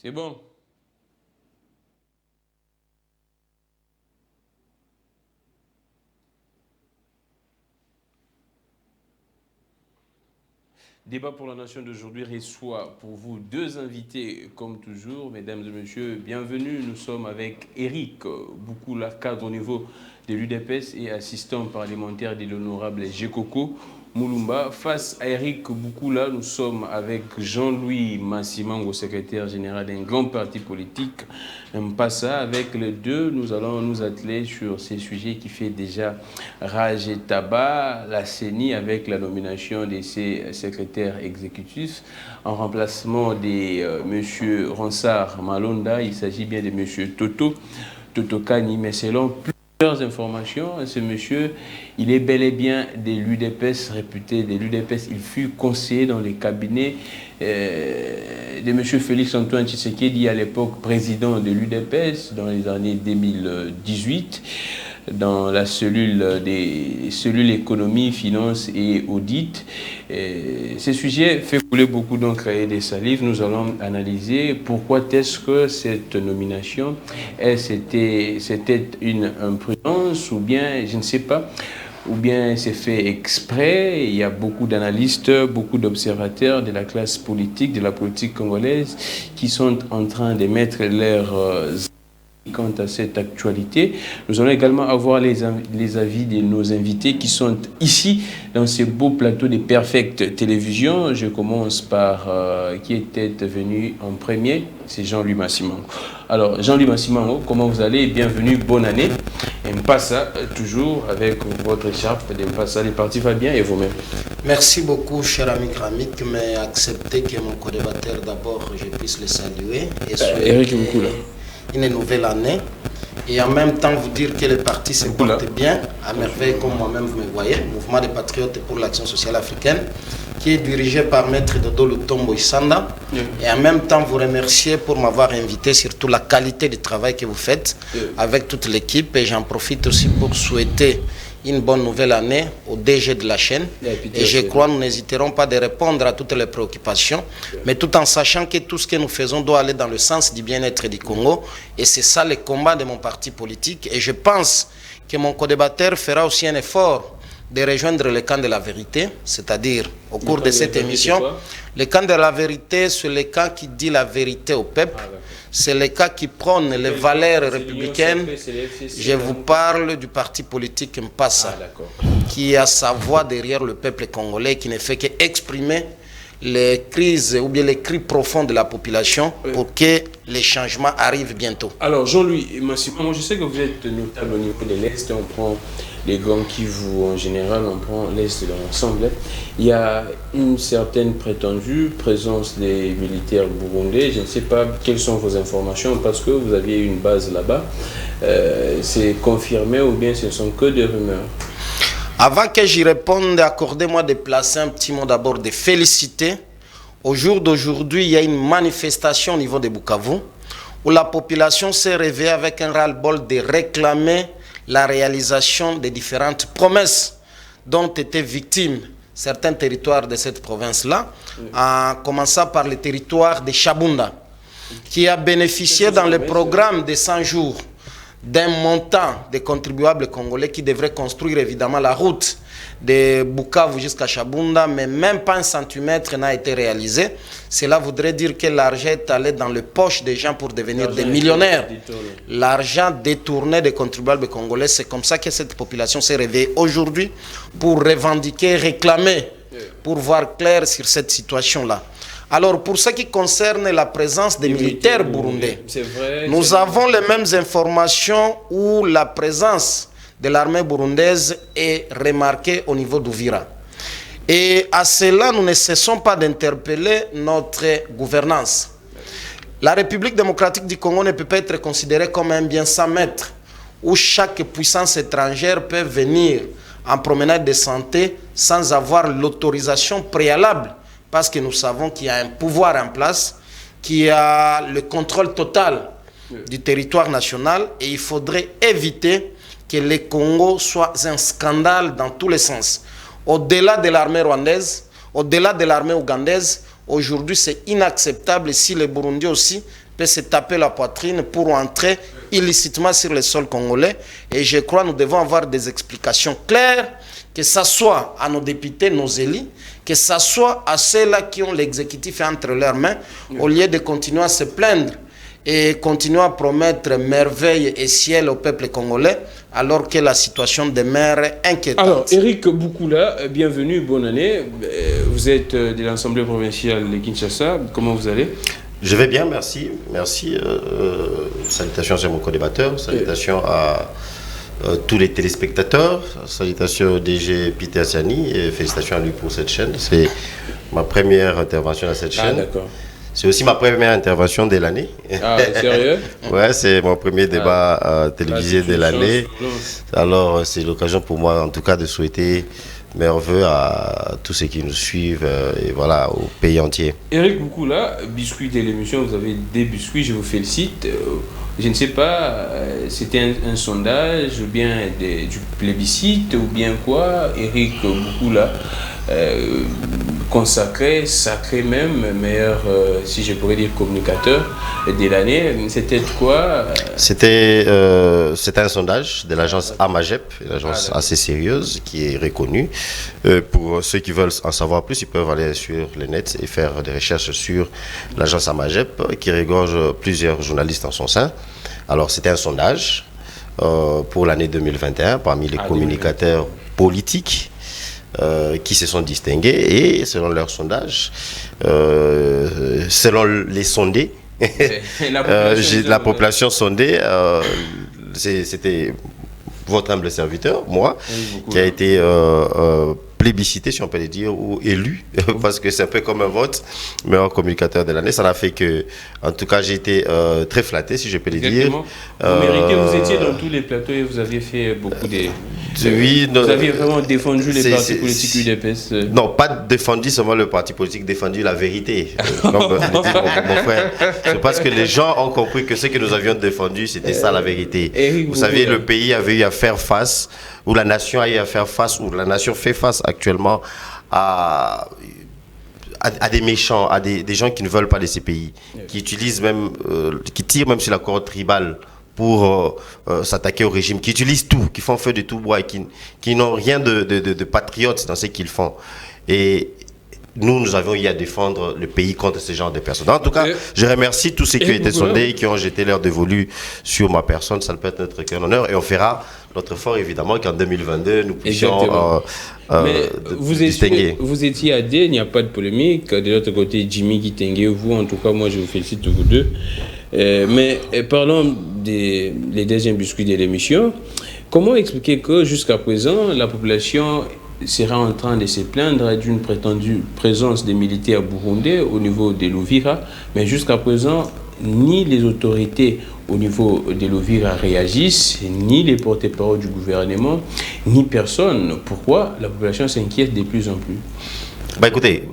C'est bon. Débat pour la Nation d'aujourd'hui reçoit pour vous deux invités, comme toujours. Mesdames et messieurs, bienvenue. Nous sommes avec Éric Boukoula, cadre au niveau de l'UDPS et assistant parlementaire de l'honorable Jekoko Moulumba. Face à Éric Boukoula, nous sommes avec Jean-Louis Massimango, secrétaire général d'un grand parti politique, Mpassa. Avec les deux, nous allons nous atteler sur ces sujets qui fait déjà rage et tabac, la CENI avec la nomination de ses secrétaires exécutifs en remplacement de M. Ronsard Malonda. Il s'agit bien de M. Toto Kani, mais selon plusieurs informations, ce monsieur, il est bel et bien de l'UDPS, réputé de l'UDPS. Il fut conseiller dans les cabinets de M. Félix Antoine Tshisekedi, à l'époque président de l'UDPS, dans les années 2018, dans la cellule économie, finance et audit. Ce sujet fait couler beaucoup d'encre et des salives. Nous allons analyser pourquoi est-ce que cette nomination, c'était une imprudence ou bien, je ne sais pas, ou bien c'est fait exprès. Il y a beaucoup d'analystes, beaucoup d'observateurs de la classe politique, de la politique congolaise, qui sont en train de mettre leurs quant à cette actualité. Nous allons également avoir les avis de nos invités qui sont ici dans ce beau plateau de Perfect Télévision. Je commence par qui était venu en premier, c'est Jean-Louis Massimango. Alors, Jean-Louis Massimango, comment vous allez? Bienvenue, bonne année. Mpassa, toujours avec votre écharpe de Mpassa. Les partis va bien et vous-même? Merci beaucoup, cher ami Kramik, mais acceptez que mon co-débatteur d'abord, je puisse le saluer. Et Éric Boukoula. Une nouvelle année et en même temps vous dire que le parti se porte bien, à merveille comme moi-même vous me voyez, Mouvement des Patriotes pour l'Action Sociale Africaine, qui est dirigé par Maître Dodo Lutombo Isanda, et en même temps vous remercier pour m'avoir invité, surtout la qualité du travail que vous faites avec toute l'équipe, et j'en profite aussi pour souhaiter une bonne nouvelle année au DG de la chaîne. Et je crois que nous n'hésiterons pas de répondre à toutes les préoccupations, mais tout en sachant que tout ce que nous faisons doit aller dans le sens du bien-être du Congo. Et c'est ça le combat de mon parti politique. Et je pense que mon co-débatteur fera aussi un effort de rejoindre le camp de la vérité, c'est-à-dire au cours de cette émission, le camp de la vérité, c'est le camp qui dit la vérité au peuple. C'est le cas qui prône les valeurs républicaines. Je vous parle du parti politique Mpassa, qui a sa voix derrière le peuple congolais, qui ne fait qu'exprimer les crises ou bien les cris profonds de la population pour que les changements arrivent bientôt. Alors, Jean-Louis Massimango, je sais que vous êtes notable au niveau de l'Est. On prend les grands Kivu en général, on prend l'Est de l'ensemble. Il y a une certaine prétendue présence des militaires burundais. Je ne sais pas quelles sont vos informations parce que vous aviez une base là-bas. C'est confirmé ou bien ce ne sont que des rumeurs? Avant que j'y réponde, accordez-moi de placer un petit mot d'abord de féliciter. Au jour d'aujourd'hui, il y a une manifestation au niveau de Bukavu où la population s'est réveillée avec un ras-le-bol de réclamer la réalisation des différentes promesses dont étaient victimes certains territoires de cette province-là, en commençant par le territoire de Chabunda, qui a bénéficié dans le programme de 100 jours d'un montant des contribuables congolais qui devrait construire évidemment la route de Bukavu jusqu'à Chabunda, mais même pas un centimètre n'a été réalisé. Cela voudrait dire que l'argent est allé dans les poches des gens pour devenir des millionnaires. L'argent détourné des contribuables congolais, c'est comme ça que cette population s'est réveillée aujourd'hui pour revendiquer, réclamer, pour voir clair sur cette situation-là. Alors, pour ce qui concerne la présence des militaires burundais, nous avons les mêmes informations où la présence de l'armée burundaise est remarquée au niveau d'Ouvira. Et à cela, nous ne cessons pas d'interpeller notre gouvernance. La République démocratique du Congo ne peut pas être considérée comme un bien sans maître, où chaque puissance étrangère peut venir en promenade de santé sans avoir l'autorisation préalable, parce que nous savons qu'il y a un pouvoir en place, qui a le contrôle total du territoire national, et il faudrait éviter que le Congo soit un scandale dans tous les sens. Au-delà de l'armée rwandaise, au-delà de l'armée ougandaise, aujourd'hui c'est inacceptable si les Burundais aussi peut se taper la poitrine pour entrer illicitement sur le sol congolais. Et je crois que nous devons avoir des explications claires, que ce soit à nos députés, nos élus, que ce soit à ceux-là qui ont l'exécutif entre leurs mains, au lieu de continuer à se plaindre et continuer à promettre merveilles et ciel au peuple congolais, alors que la situation demeure inquiétante. Alors, Éric Boukoula, bienvenue, bonne année. Vous êtes de l'Assemblée provinciale de Kinshasa. Comment vous allez? Je vais bien, merci. Merci. Salutations à mon co-débatteur, salutations à tous les téléspectateurs, salutations au DG Peter Asiani et félicitations à lui pour cette chaîne. C'est ma première intervention à cette chaîne. D'accord. C'est aussi ma première intervention de l'année. Ah, sérieux? Ouais, c'est mon premier débat télévisé de l'année. Alors, c'est l'occasion pour moi, en tout cas, de souhaiter meilleurs vœux à tous ceux qui nous suivent et voilà, au pays entier. Éric Boukoula, biscuit de l'émission, vous avez des biscuits, je vous félicite. Je ne sais pas, c'était un sondage, ou bien du plébiscite, ou bien quoi, Éric Boukoula, consacré, sacré même, meilleur, si je pourrais dire, communicateur de l'année. C'était quoi? C'était un sondage de l'agence AMAGEP, une agence assez sérieuse qui est reconnue. Pour ceux qui veulent en savoir plus, ils peuvent aller sur le net et faire des recherches sur l'agence AMAGEP qui regorge plusieurs journalistes en son sein. Alors c'était un sondage pour l'année 2021 parmi les communicateurs politiques qui se sont distingués et selon leur sondage, selon les sondés, la population sondée, c'était votre humble serviteur, moi, qui a été plébiscité, si on peut le dire, ou élu, parce que c'est un peu comme un vote, meilleur communicateur de l'année. Ça a fait que, en tout cas, j'ai été très flatté, si je peux le dire. Vous méritez, vous étiez dans tous les plateaux et vous aviez fait beaucoup de... Oui, vous aviez vraiment défendu les partis politiques UDPS. Non, pas défendu seulement le parti politique, défendu la vérité. Comme le dit mon frère. C'est parce que les gens ont compris que ce que nous avions défendu, c'était ça la vérité. Vous savez, le pays avait eu à faire face, ou la nation a eu à faire face, ou la nation fait face actuellement à des méchants, à des gens qui ne veulent pas de ces pays, qui utilisent même, qui tirent même sur la corde tribale pour s'attaquer au régime, qui utilisent tout, qui font feu de tout bois et qui n'ont rien de patriotes dans ce qu'ils font. Et nous avions eu à défendre le pays contre ce genre de personnes. En tout cas, je remercie tous ceux qui ont été sondés et qui ont jeté leur dévolu sur ma personne. Ça ne peut être notre cœur d'honneur. Et on fera notre effort, évidemment, qu'en 2022, nous puissions distinguer. Vous étiez à D, il n'y a pas de polémique. De l'autre côté, Jimmy Kitenge, vous, en tout cas, moi, je vous félicite vous deux. Mais parlons des deuxièmes biscuits de l'émission. Comment expliquer que, jusqu'à présent, la population sera en train de se plaindre d'une prétendue présence des militaires burundais au niveau de l'Ouvira, mais jusqu'à présent, ni les autorités au niveau de l'Ouvira réagissent, ni les porte-parole du gouvernement, ni personne. Pourquoi la population s'inquiète de plus en plus? Bah écoutez,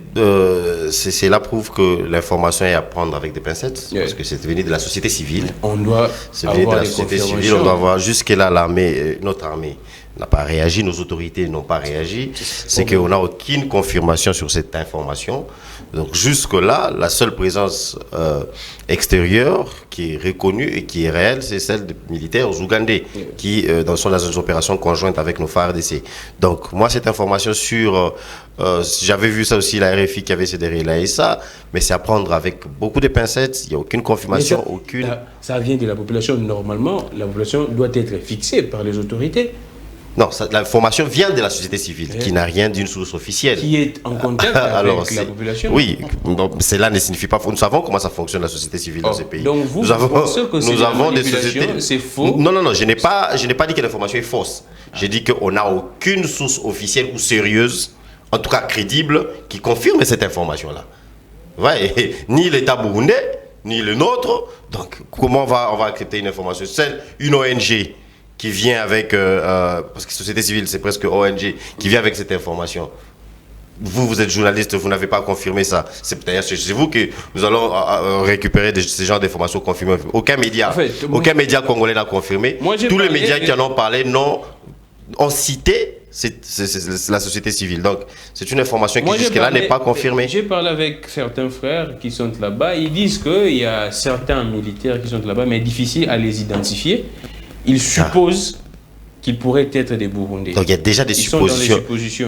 c'est là prouve que l'information est à prendre avec des pincettes, parce que c'est venu de la société civile. On doit avoir la société civile, on doit avoir jusque-là l'armée, notre armée n'a pas réagi, nos autorités n'ont pas réagi. C'est qu'on n'a aucune confirmation sur cette information. Donc jusque-là, la seule présence extérieure qui est reconnue et qui est réelle, c'est celle des militaires ougandais qui sont dans une opération conjointe avec nos FARDC. Donc moi, cette information sur... j'avais vu ça aussi, la RFI qui avait ces relayé ça, mais c'est à prendre avec beaucoup de pincettes, il n'y a aucune confirmation, aucune... Ça vient de la population. Normalement, la population doit être fixée par les autorités. Non, l'information vient de la société civile, qui n'a rien d'une source officielle. Qui est en contact avec la population. Oui, cela ne signifie pas... Nous savons comment ça fonctionne, la société civile dans ces pays. Donc vous, nous avons des sociétés... C'est faux. Non, je n'ai pas dit que l'information est fausse. J'ai dit qu'on n'a aucune source officielle ou sérieuse, en tout cas crédible, qui confirme cette information-là. Ouais, ni l'État burundais, ni le nôtre. Donc, comment on va accepter une information? Une ONG qui vient avec, parce que société civile, c'est presque ONG, qui vient avec cette information. Vous êtes journaliste, vous n'avez pas confirmé ça. C'est d'ailleurs chez vous que nous allons récupérer ce genre d'informations confirmées. Aucun média congolais n'a confirmé. Tous les médias qui en ont parlé ont cité c'est la société civile. Donc, c'est une information qui jusque-là n'est pas confirmée. J'ai parlé avec certains frères qui sont là-bas. Ils disent qu'il y a certains militaires qui sont là-bas, mais difficile à les identifier. Ils supposent qu'ils pourraient être des Burundais. Donc, il y a déjà des suppositions.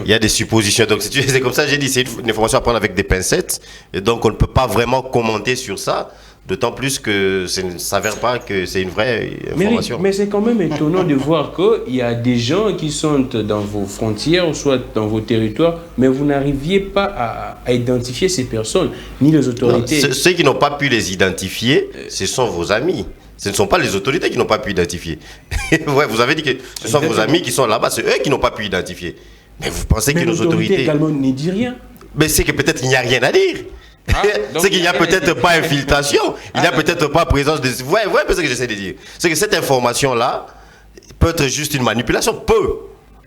Il y a des suppositions. Donc, c'est comme ça que j'ai dit, c'est une information à prendre avec des pincettes. Et donc, on ne peut pas vraiment commenter sur ça. D'autant plus que ça ne s'avère pas que c'est une vraie information. Mais c'est quand même étonnant de voir qu'il y a des gens qui sont dans vos frontières, soit dans vos territoires, mais vous n'arriviez pas à identifier ces personnes, ni les autorités. Non, ceux qui n'ont pas pu les identifier, ce sont vos amis. Ce ne sont pas les autorités qui n'ont pas pu identifier. Ouais, vous avez dit que ce sont vos amis qui sont là-bas, c'est eux qui n'ont pas pu identifier. Mais vous pensez que nos autorités également ne disent rien. Mais c'est que peut-être il n'y a rien à dire. C'est qu'il n'y a peut-être pas infiltration, il n'y a peut-être pas présence de... Ouais, c'est ce que j'essaie de dire. C'est que cette information-là peut être juste une manipulation,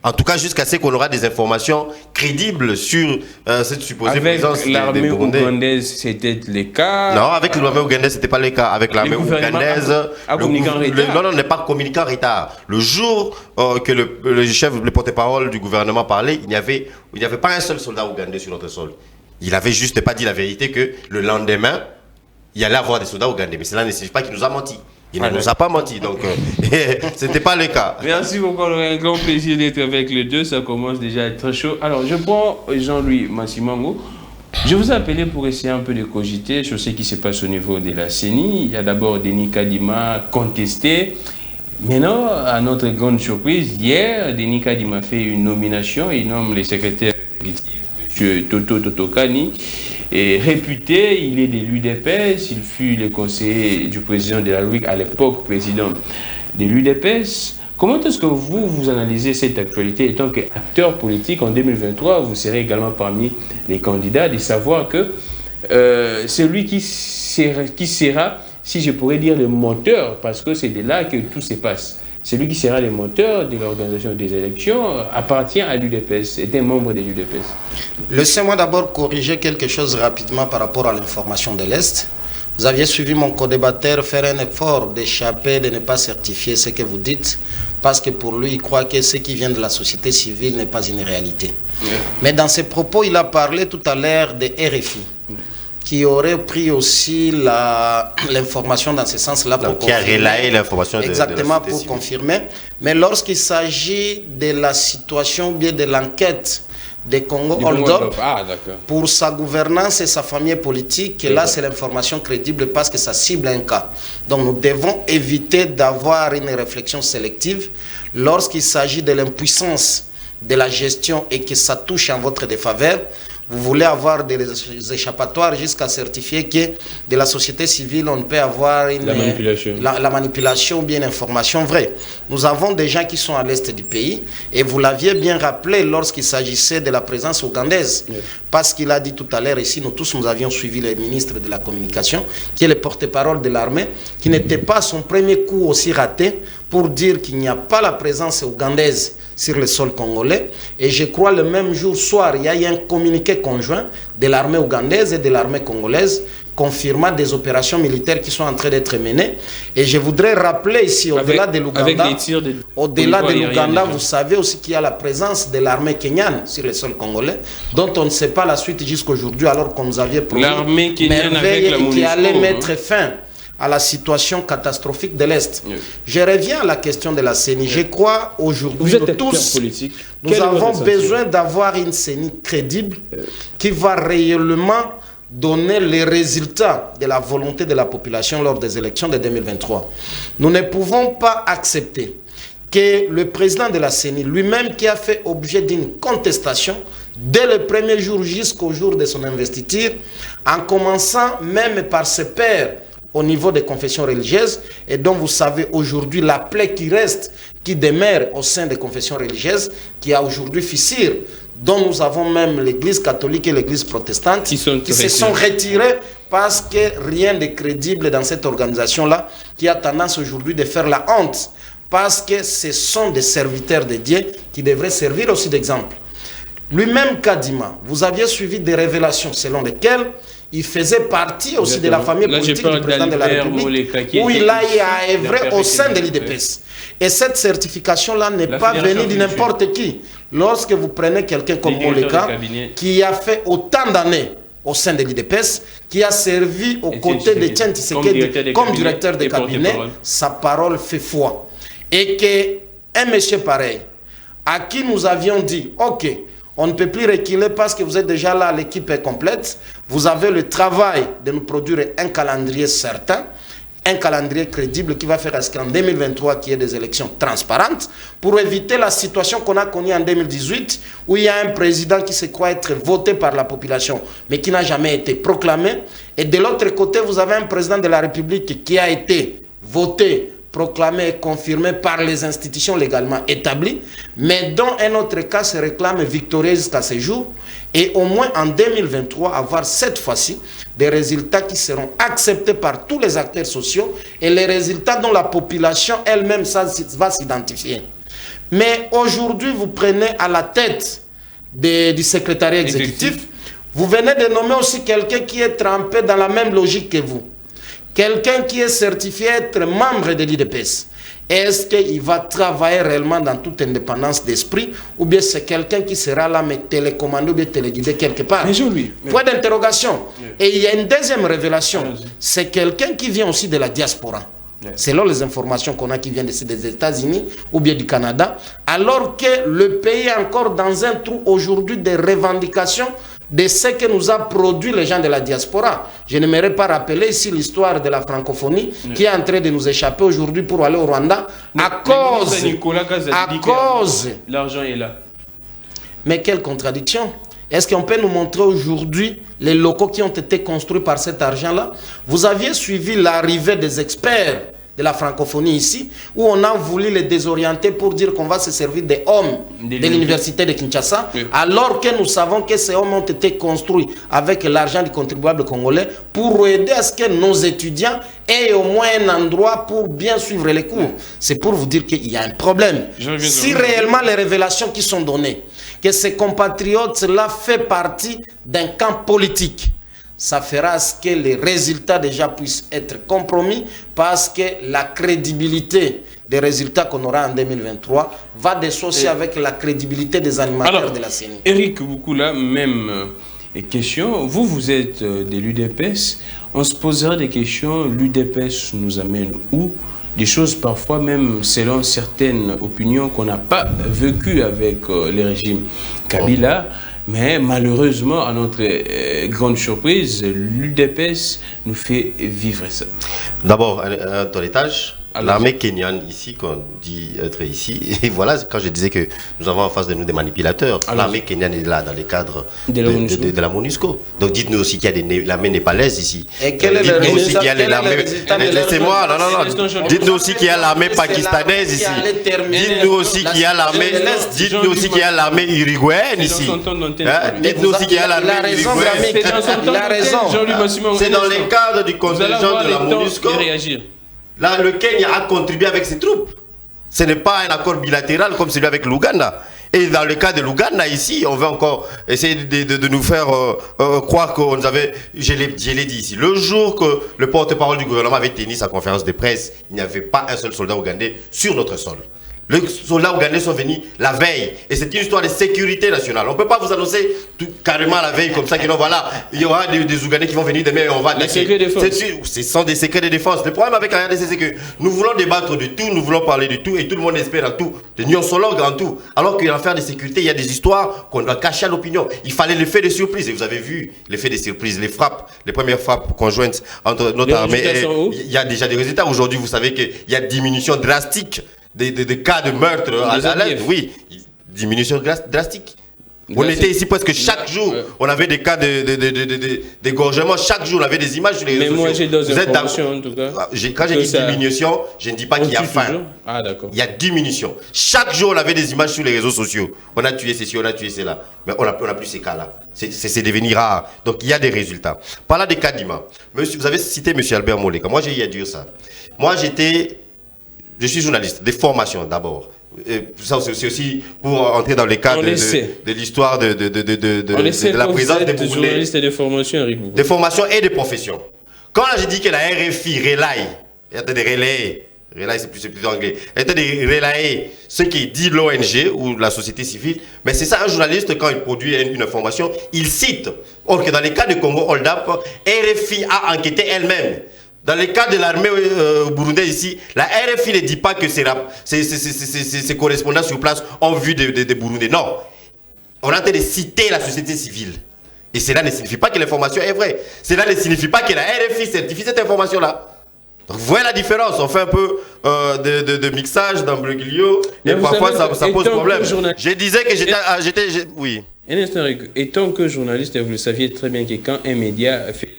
En tout cas, jusqu'à ce qu'on aura des informations crédibles sur cette supposée présence des Burundais. Avec l'armée ougandaise, c'était le cas. Non, avec l'armée ougandaise, c'était pas le cas. Avec l'armée ougandaise, on n'est pas communiqué en retard. Le jour que le chef, le porte-parole du gouvernement parlait, il n'y avait pas un seul soldat ougandais sur notre sol. Il avait juste pas dit la vérité que le lendemain, il y allait avoir des soldats ougandais. Mais cela ne signifie pas qu'il nous a menti. Il ne nous a pas menti, donc ce n'était pas le cas. Merci beaucoup, un grand plaisir d'être avec les deux, ça commence déjà à être très chaud. Alors, je prends Jean-Louis Massimango. Je vous ai appelé pour essayer un peu de cogiter sur ce qui se passe au niveau de la CENI. Il y a d'abord Denis Kadima contesté. Maintenant, à notre grande surprise, hier, Denis Kadima fait une nomination, il nomme le secrétaire exécutif, M. Toto Totokani. Et réputé, il est de l'UDPS, il fut le conseiller du président de la République, à l'époque président de l'UDPS. Comment est-ce que vous analysez cette actualité? Étant qu'acteur politique en 2023, vous serez également parmi les candidats, de savoir que celui qui sera, si je pourrais dire, le moteur, parce que c'est de là que tout se passe. Celui qui sera le moteur de l'organisation des élections appartient à l'UDPS, est un membre de l'UDPS. Laissez-moi d'abord corriger quelque chose rapidement par rapport à l'information de l'Est. Vous aviez suivi mon co-débatteur faire un effort d'échapper, de ne pas certifier ce que vous dites, parce que pour lui, il croit que ce qui vient de la société civile n'est pas une réalité. Mais dans ses propos, il a parlé tout à l'heure de RFI. Qui aurait pris aussi l'information dans ce sens-là pour confirmer. Qui a relayé l'information exactement pour confirmer. Mais lorsqu'il s'agit de la situation, bien de l'enquête de Congo Hold-up, pour sa gouvernance et sa famille politique, là c'est l'information crédible parce que ça cible un cas. Donc nous devons éviter d'avoir une réflexion sélective lorsqu'il s'agit de l'impuissance de la gestion et que ça touche en votre défaveur. Vous voulez avoir des échappatoires jusqu'à certifier que de la société civile, on peut avoir la manipulation ou bien l'information vraie. Nous avons des gens qui sont à l'est du pays et vous l'aviez bien rappelé lorsqu'il s'agissait de la présence ougandaise. Parce qu'il a dit tout à l'heure ici, nous tous nous avions suivi le ministre de la Communication, qui est le porte-parole de l'armée, qui n'était pas son premier coup aussi raté pour dire qu'il n'y a pas la présence ougandaise sur le sol congolais. Et je crois le même jour soir, il y a eu un communiqué conjoint de l'armée ougandaise et de l'armée congolaise confirmant des opérations militaires qui sont en train d'être menées. Et je voudrais rappeler ici, au-delà de l'Ouganda, vous savez aussi qu'il y a la présence de l'armée kenyane sur le sol congolais, dont on ne sait pas la suite jusqu'aujourd'hui, alors qu'on nous avait promis l'armée kenyane avec la qui allait mettre fin à la situation catastrophique de l'Est. Je reviens à la question de la CENI. Je crois aujourd'hui, nous tous, nous avons besoin d'avoir une CENI crédible qui va réellement donner les résultats de la volonté de la population lors des élections de 2023. Nous ne pouvons pas accepter que le président de la CENI, lui-même qui a fait objet d'une contestation dès le premier jour jusqu'au jour de son investiture, en commençant même par ses pairs au niveau des confessions religieuses, et dont vous savez aujourd'hui la plaie qui reste, qui demeure au sein des confessions religieuses, qui a aujourd'hui fissure, dont nous avons même l'église catholique et l'église protestante, qui se sont retirés parce que rien de crédible dans cette organisation-là, qui a tendance aujourd'hui de faire la honte, parce que ce sont des serviteurs de Dieu qui devraient servir aussi d'exemple. Lui-même, Kadima, vous aviez suivi des révélations selon lesquelles il faisait partie aussi de la famille politique du président de la République, où il a œuvré au sein de l'IDPS. Et cette certification-là n'est pas venue de n'importe qui. lorsque vous prenez quelqu'un comme Moleka, qui a fait autant d'années au sein de l'IDPS, qui a servi aux côtés de Tian Tshisekedi comme directeur de cabinet, sa parole fait foi. Et qu'un monsieur pareil, à qui nous avions dit, ok, on ne peut plus reculer parce que vous êtes déjà là, l'équipe est complète, vous avez le travail de nous produire un calendrier certain, un calendrier crédible qui va faire à ce qu'en 2023, qu'il y ait des élections transparentes, pour éviter la situation qu'on a connue en 2018, où il y a un président qui se croit être voté par la population, mais qui n'a jamais été proclamé. Et de l'autre côté, vous avez un président de la République qui a été voté, proclamé et confirmé par les institutions légalement établies, mais dont un autre cas se réclame victorieux jusqu'à ce jour, et au moins en 2023 avoir cette fois-ci des résultats qui seront acceptés par tous les acteurs sociaux et les résultats dont la population elle-même va s'identifier. Mais aujourd'hui, vous prenez à la tête du secrétariat exécutif, vous venez de nommer aussi quelqu'un qui est trempé dans la même logique que vous. Quelqu'un qui est certifié être membre de l'IDPS. Est-ce qu'il va travailler réellement dans toute indépendance d'esprit ou bien c'est quelqu'un qui sera là mais télécommandé ou bien téléguidé quelque part? Point d'interrogation. Et il y a une deuxième révélation. C'est quelqu'un qui vient aussi de la diaspora. Selon les informations qu'on a qui viennent des États-Unis ou bien du Canada, alors que le pays est encore dans un trou aujourd'hui de revendications de ce que nous a produit les gens de la diaspora. Je n'aimerais pas rappeler ici l'histoire de la francophonie qui est en train de nous échapper aujourd'hui pour aller au Rwanda à cause. L'argent est là. Mais quelle contradiction! Est-ce qu'on peut nous montrer aujourd'hui les locaux qui ont été construits par cet argent-là? Vous aviez suivi l'arrivée des experts de la francophonie ici, où on a voulu les désorienter pour dire qu'on va se servir des hommes de l'université de Kinshasa, alors que nous savons que ces hommes ont été construits avec l'argent du contribuable congolais pour aider à ce que nos étudiants aient au moins un endroit pour bien suivre les cours. C'est pour vous dire qu'il y a un problème. Si réellement les révélations qui sont données, que ces compatriotes-là font partie d'un camp politique, ça fera à ce que les résultats déjà puissent être compromis parce que la crédibilité des résultats qu'on aura en 2023 va dissocier avec la crédibilité des animateurs de la CENI. Éric Boukoula, même question. Vous êtes de l'UDPS. On se posera des questions. L'UDPS nous amène où? Des choses parfois même selon certaines opinions qu'on n'a pas vécues avec les régimes Kabila. Mais malheureusement, à notre grande surprise, l'UDPS nous fait vivre ça. D'abord, un toilettage. L'armée kenyane ici, qu'on dit être ici, et voilà, quand je disais que nous avons en face de nous des manipulateurs, l'armée kenyane est là dans le cadre de la MONUSCO. Donc dites-nous aussi qu'il y a l'armée népalaise ici. Et quel est le résultat? Laissez-moi, non. Dites-nous aussi qu'il y a l'armée pakistanaise ici. Dites-nous aussi qu'il y a l'armée, dites-nous aussi qu'il y a l'armée uruguayenne ici. Dites-nous aussi qu'il y a l'armée uruguayenne. Il a raison. C'est dans le cadre du contingent de la MONUSCO. Là, le Kenya a contribué avec ses troupes. Ce n'est pas un accord bilatéral comme celui avec l'Ouganda. Et dans le cas de l'Ouganda, ici, on veut encore essayer de nous faire croire qu'on avait... Je l'ai dit ici. Le jour que le porte-parole du gouvernement avait tenu sa conférence de presse, il n'y avait pas un seul soldat ougandais sur notre sol. Les soldats ougandais sont venus la veille. Et c'est une histoire de sécurité nationale. On ne peut pas vous annoncer tout carrément la veille comme ça. Que non, voilà, il y aura des Ougandais qui vont venir demain et on va attaquer. Ce sont des secrets de défense. Le problème avec la RDC, c'est que nous voulons débattre de tout, nous voulons parler de tout et tout le monde espère en tout. De nyonsologue en tout. Alors qu'en affaire de sécurité, il y a des histoires qu'on doit cacher à l'opinion. Il fallait l'effet de surprise. Et vous avez vu l'effet de surprise, les frappes, les premières frappes conjointes entre notre armée. Il y a déjà des résultats. Aujourd'hui, vous savez qu'il y a diminution drastique des cas de meurtre à l'aide, oui, diminution drastique. On était ici presque chaque jour, on avait des cas d'égorgement, chaque jour on avait des images sur les réseaux sociaux. Mais moi j'ai d'autres informations en tout cas. Quand j'ai dit diminution, je ne dis pas qu'il y a faim. Ah d'accord. Il y a diminution. Chaque jour on avait des images sur les réseaux sociaux. On a tué ceci, on a tué cela. Mais on n'a plus ces cas-là. C'est devenu rare. Donc il y a des résultats. Parlant des cas d'Ima, vous avez cité M. Albert Moleka. Moi j'ai eu à dire ça. Moi je suis journaliste, des formations d'abord. Ça c'est aussi pour entrer dans les cadres de l'histoire de la présence des Bougolais. Journalistes et de formation, Eric. Des formations et des professions. Quand j'ai dit que la RFI relaye, il y a des relais, Relayer, c'est plus anglais. C'est-à-dire relayer ce qui dit l'ONG ou la société civile. Mais c'est ça, un journaliste, quand il produit une information, il cite. Or que dans les cas de Congo Hold Up, RFI a enquêté elle-même. Dans le cas de l'armée burundaise ici, la RFI ne dit pas que ces correspondants sur place ont vu des Burundais. Non. On est en train de citer la société civile. Et cela ne signifie pas que l'information est vraie. Cela ne signifie pas que la RFI certifie cette information-là. Donc, vous voyez la différence. On fait un peu de mixage d'embroglio et parfois ça pose problème. Je disais que j'étais... Oui. Et tant que journaliste, vous le saviez très bien que quand un média fait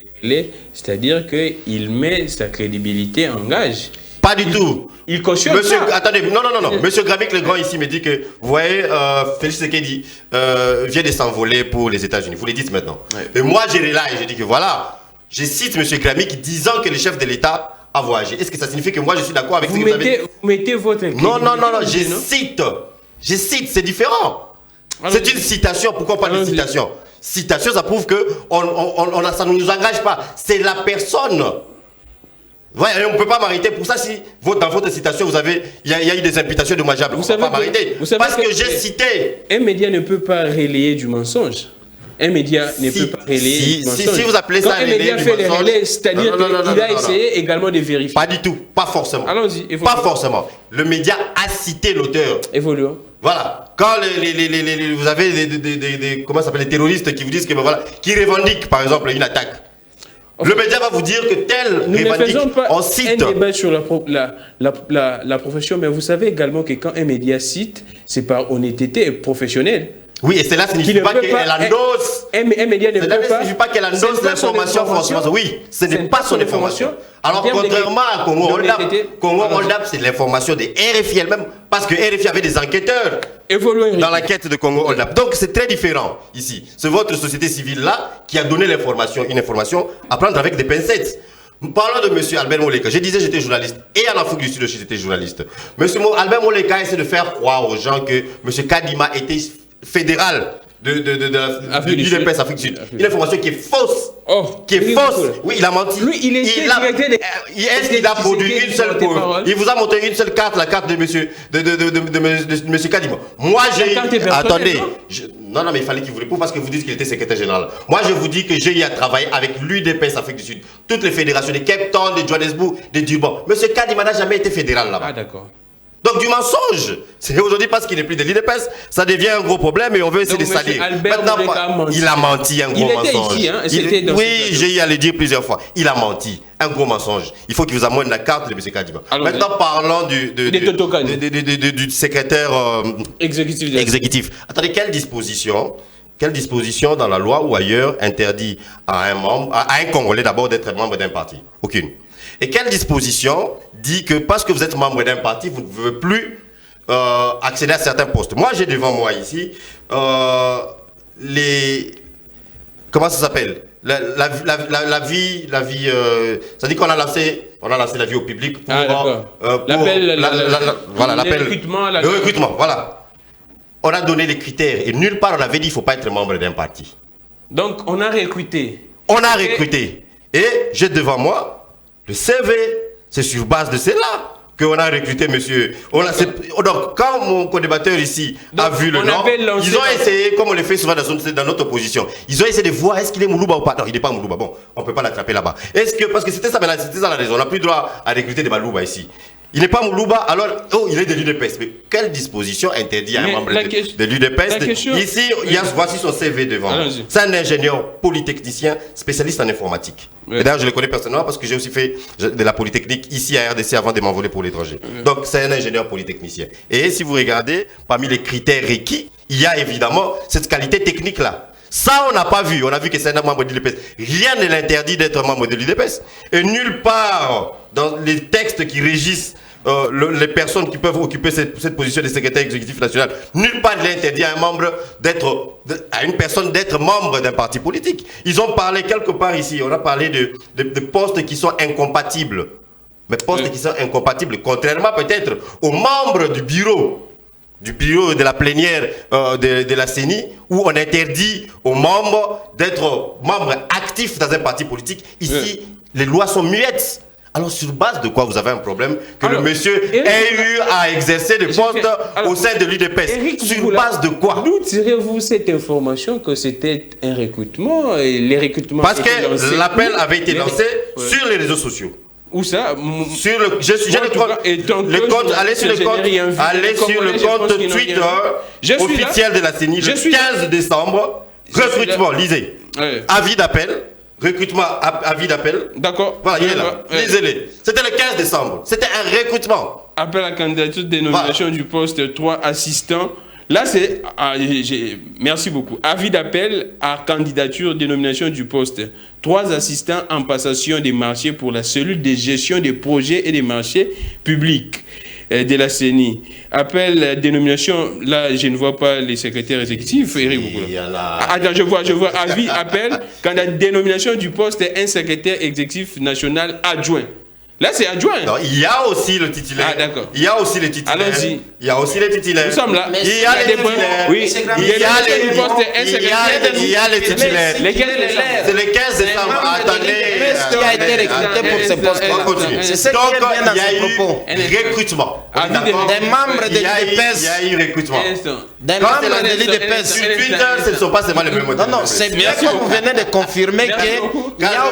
c'est-à-dire qu'il met sa crédibilité en gage. Pas du tout. Il cautionne Monsieur, ça. Attendez, non. Monsieur Gramic le Grand ici me dit que, vous voyez, Félix Tshisekedi vient de s'envoler pour les États-Unis. Vous le dites maintenant. Ouais. Et moi, j'ai là et j'ai dit que voilà, je cite Monsieur Gramic disant que le chef de l'État a voyagé. Est-ce que ça signifie que moi je suis d'accord avec ce que vous avez dit? Vous mettez votre... Non, je cite, c'est différent. C'est une citation. Pourquoi pas une citation? Citation, ça prouve que ça ne nous engage pas. C'est la personne. Ouais, on ne peut pas m'arrêter. Pour ça, si dans votre citation, il y a eu des imputations dommageables, on ne peut pas m'arrêter. Parce que j'ai cité. Un média ne peut pas relayer du mensonge. Un média ne peut pas relayer du mensonge. Si vous appelez ça relayer du mensonge, c'est-à-dire qu'il a essayé également de vérifier. Pas du tout, pas forcément. Allons-y. Pas forcément. Le média a cité l'auteur. Évoluons. Voilà. Quand vous avez comment ça s'appelle, les terroristes qui vous disent que voilà, qui revendiquent par exemple une attaque. Le média va vous dire que tel revendique, on cite. Un débat sur la profession, mais vous savez également que quand un média cite, c'est par honnêteté professionnelle. Oui, et cela ne signifie pas qu'elle endosse. Un média ne peut pas. Signifie pas qu'elle endosse l'information forcément. Oui, ce n'est pas son information. Alors, contrairement à Congo Hold Up, c'est l'information de RFI elle-même, parce que RFI avait des enquêteurs dans l'enquête de Congo Hold Up. Donc, c'est très différent ici. C'est votre société civile-là qui a donné l'information, une information à prendre avec des pincettes. Parlons de M. Albert Moleka. Je disais j'étais journaliste. Et en Afrique du Sud aussi, j'étais journaliste. M. Albert Moleka essaie de faire croire aux gens que M. Kadima était fédéral de l'UDPS Afrique du Sud. Une information qui est fausse. Qui est fausse. Oui, il a menti. Lui, est-ce qu'il a produit une seule preuve? Il vous a montré une seule carte, la carte de M. Kadima. Moi, j'ai... Attendez. Non, mais il fallait qu'il vous le prouve parce que vous dites qu'il était secrétaire général. Moi, je vous dis que j'ai eu à travailler avec l'UDPS Afrique du Sud. Toutes les fédérations de Cape Town, de Johannesburg, de Durban. M. Kadima n'a jamais été fédéral là-bas. Ah, d'accord. Donc du mensonge. C'est aujourd'hui parce qu'il n'est plus de l'UDPS, ça devient un gros problème et on veut essayer de salir. Maintenant, il a menti, un gros mensonge. Ici, hein, oui, j'ai eu à le dire plusieurs fois. Il a menti, un gros mensonge. Il faut qu'il vous amène la carte de M. Kadima. Maintenant, parlons du secrétaire exécutif. Attendez, quelle disposition dans la loi ou ailleurs interdit à un Congolais d'abord d'être membre d'un parti? Aucune. Et quelle disposition dit que parce que vous êtes membre d'un parti, vous ne pouvez plus accéder à certains postes? Moi, j'ai devant moi ici comment ça s'appelle? La vie, ça dit qu'on a lancé la vie au public pour... Le recrutement, voilà. On a donné les critères et nulle part on avait dit qu'il ne faut pas être membre d'un parti. Donc, on a recruté. Et j'ai devant moi le CV, c'est sur base de cela qu'on a recruté monsieur. Donc, quand mon co-débatteur ici a vu le nom, ils ont essayé, comme on le fait souvent dans notre opposition, ils ont essayé de voir est-ce qu'il est Moulouba ou pas. Non, il n'est pas Moulouba. Bon, on ne peut pas l'attraper là-bas. Parce que c'était ça la raison. On n'a plus droit à recruter des Malouba ici. Il n'est pas Moulouba, alors, il est de l'UDPS. Mais quelle disposition interdit à un membre de l'UDPS? Ici, voici son CV devant. C'est un ingénieur polytechnicien spécialiste en informatique. Et d'ailleurs, je le connais personnellement parce que j'ai aussi fait de la polytechnique ici à RDC avant de m'envoler pour l'étranger. Donc, c'est un ingénieur polytechnicien. Et si vous regardez, parmi les critères requis, il y a évidemment cette qualité technique-là. Ça, on n'a pas vu. On a vu que c'est un membre de l'UDPS. Rien ne l'interdit d'être membre de l'UDPS. Et nulle part dans les textes qui régissent les personnes qui peuvent occuper cette position de secrétaire exécutif national, nulle part ne l'interdit à une personne d'être membre d'un parti politique. Ils ont parlé quelque part ici, on a parlé de postes qui sont incompatibles. Mais postes qui sont incompatibles, contrairement peut-être aux membres du bureau de la plénière de la CENI, où on interdit aux membres d'être membres actifs dans un parti politique. Ici, les lois sont muettes. Alors, sur base de quoi vous avez un problème que le monsieur ait eu à exercer des postes au sein de l'UDPS? Sur base de quoi? D'où tirez-vous cette information que c'était un recrutement et les recrutements? Parce que l'appel avait été lancé sur les réseaux sociaux. Où ça? Sur le, allez sur le compte Twitter officiel de la CENI le 15 décembre. Recrutement, lisez. Avis d'appel. Recrutement, avis d'appel. D'accord. Voilà, il est là. Lisez-les. C'était le 15 décembre. C'était un recrutement. Appel à candidature de dénomination du poste 3 assistants. Là, c'est... merci beaucoup. Avis d'appel à candidature de dénomination du poste 3 assistants en passation des marchés pour la cellule de gestion des projets et des marchés publics de la CENI. Appel, dénomination, là, je ne vois pas les secrétaires exécutifs. Eric, attends, je vois, avis, appel, quand la dénomination du poste est un secrétaire exécutif national adjoint. Là, c'est adjoint. Non, il y a aussi le titulaire. Ah, d'accord. Il y a aussi les titulaires. Allons-y. Il y a aussi les titulaires. Nous sommes là. Il y a les titulaires. Oui, il y a les titulaires. C'est le 15 décembre. Attendez. Qui a été recruté pour ces postes-là? C'est ce qui est bien dans ce propos. Il y a eu recrutement. Des membres de l'UDPS. Il y a eu recrutement. Des membres de l'UDPS. Sur Twitter, ce ne sont pas seulement les mêmes. Non, c'est bien que vous venez de confirmer qu'il n'y a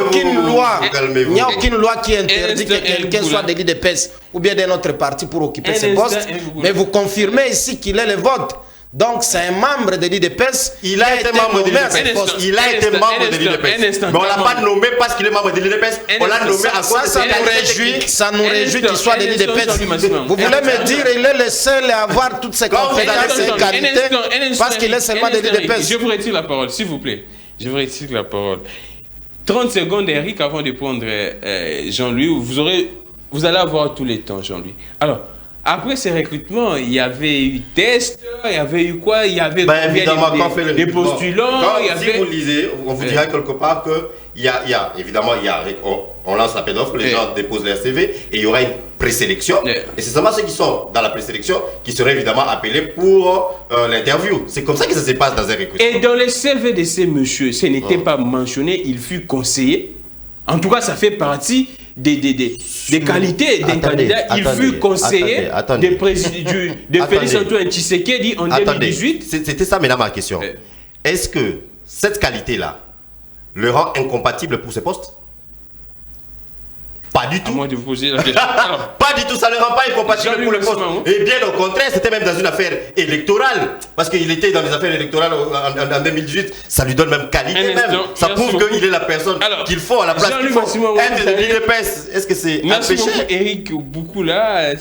aucune loi qui interdit que quelqu'un soit de l'UDPS ou bien d'un autre parti pour occuper ce poste. Mais vous confirmez ici qu'il est le vote. Donc c'est un membre de l'UDPS. Il a été membre de l'UDPS. Il a été membre de l'UDPS. Mais on ne l'a pas nommé parce qu'il est membre de l'UDPS. On l'a nommé à cause de ça nous réjouit qu'il soit de l'UDPS. Vous voulez me dire qu'il est le seul à avoir toutes ces compétences et qualités parce qu'il est seulement de l'UDPS? Je vous retire la parole, s'il vous plaît. Je vous retire la parole. 30 secondes, Eric, avant de prendre Jean-Louis. Vous allez avoir tous les temps, Jean-Louis. Alors, après ces recrutements, il y avait eu test, il y avait eu quoi? Il y avait des postulants. Si vous lisez, on vous dira quelque part que on lance l'appel d'offres, les gens déposent leur CV et il y aura une présélection. Et c'est seulement ceux qui sont dans la présélection qui seraient évidemment appelés pour l'interview. C'est comme ça que ça se passe dans un recrutement. Et dans les CV de ces messieurs, ce n'était pas mentionné, il fut conseiller. En tout cas, ça fait partie des qualités d'un candidat. Il fut conseiller de Félix-Antoine Tshisekedi en 2018. C'était ça maintenant ma question. Est-ce que cette qualité-là le rend incompatible pour ce poste? Pas du tout. À moins de vous poser la question. Pas du tout, ça ne le rend pas incompatible pour le poste. Et bien au contraire, c'était même dans une affaire électorale. Parce qu'il était dans les affaires électorales en 2018. Ça lui donne même qualité même. Ça prouve qu'il est la personne qu'il faut à la place qu'il faut. Être de l'UDPS, est-ce que c'est un péché? Merci beaucoup, Eric. Beaucoup là,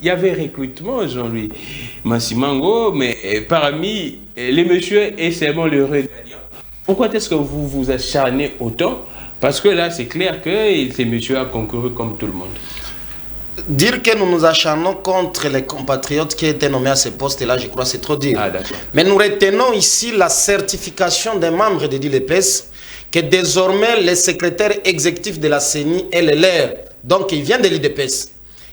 il y avait recrutement, Jean-Louis Massimango, mais parmi les messieurs et seulement le gagnant. Pourquoi est-ce que vous vous acharnez autant? Parce que là, c'est clair que ces messieurs a concouru comme tout le monde. Dire que nous nous acharnons contre les compatriotes qui étaient nommés à ce poste-là, je crois que c'est trop dire. Mais nous retenons ici la certification des membres de l'UDPS que désormais les secrétaires exécutifs de la CENI est le leur. Donc il vient de l'UDPS.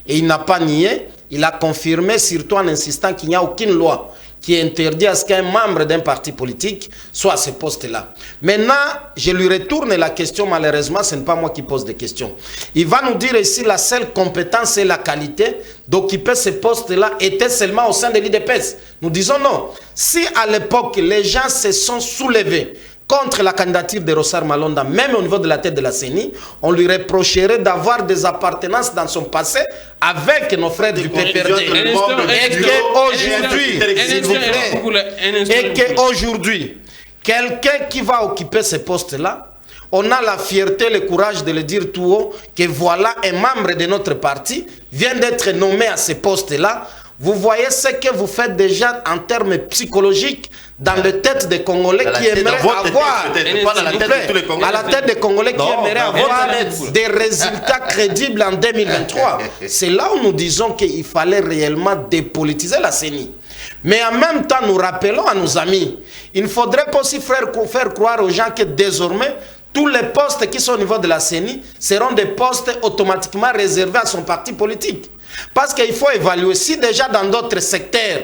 Et il n'a pas nié, il a confirmé surtout en insistant qu'il n'y a aucune loi qui interdit à ce qu'un membre d'un parti politique soit à ce poste-là. Maintenant, je lui retourne la question, malheureusement, ce n'est pas moi qui pose des questions. Il va nous dire ici la seule compétence et la qualité d'occuper ce poste-là était seulement au sein de l'UDPS. Nous disons non. Si à l'époque, les gens se sont soulevés contre la candidature de Rossard Malonda, même au niveau de la tête de la CENI, on lui reprocherait d'avoir des appartenances dans son passé avec nos frères du PPRD. Et qu'aujourd'hui, s'il vous plaît, et qu'aujourd'hui, quelqu'un qui va occuper ce poste-là, on a la fierté, le courage de le dire tout haut, que voilà un membre de notre parti vient d'être nommé à ce poste-là. Vous voyez ce que vous faites déjà en termes psychologiques dans la tête des Congolais qui aimeraient avoir, à la tête des Congolais qui aimeraient avoir des résultats crédibles en 2023. C'est là où nous disons qu'il fallait réellement dépolitiser la CENI. Mais en même temps, nous rappelons à nos amis, il ne faudrait pas aussi faire croire aux gens que désormais, tous les postes qui sont au niveau de la CENI seront des postes automatiquement réservés à son parti politique. Parce qu'il faut évaluer, si déjà dans d'autres secteurs,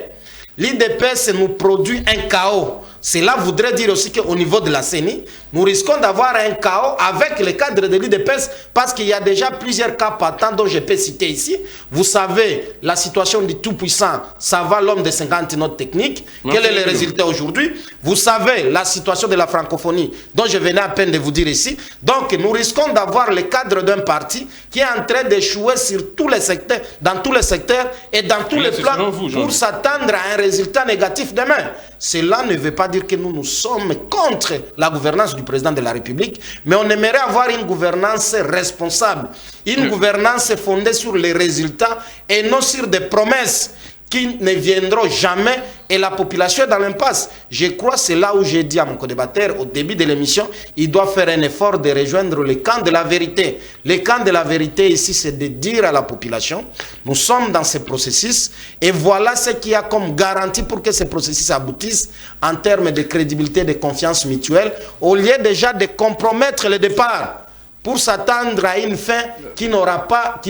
l'UDPS nous produit un chaos, Cela voudrait dire aussi qu'au niveau de la CENI, nous risquons d'avoir un chaos avec les cadres de l'UDPS parce qu'il y a déjà plusieurs cas patents dont je peux citer ici. Vous savez, la situation du tout-puissant, ça va l'homme de 50 notes techniques. Quel est le résultat aujourd'hui? Vous savez, la situation de la francophonie dont je venais à peine de vous dire ici. Donc, nous risquons d'avoir le cadre d'un parti qui est en train d'échouer sur tous les secteurs, dans tous les secteurs et dans tous les plans pour s'attendre à un résultat négatif demain. Cela ne veut pas dire que nous sommes contre la gouvernance du président de la République, mais on aimerait avoir une gouvernance responsable, une gouvernance fondée sur les résultats et non sur des promesses qui ne viendront jamais et la population est dans l'impasse. Je crois que c'est là où j'ai dit à mon co-débatteur au début de l'émission, il doit faire un effort de rejoindre le camp de la vérité. Le camp de la vérité ici, c'est de dire à la population, nous sommes dans ce processus et voilà ce qu'il y a comme garantie pour que ce processus aboutisse en termes de crédibilité, de confiance mutuelle, au lieu déjà de compromettre le départ pour s'attendre à une fin qui n'aura pas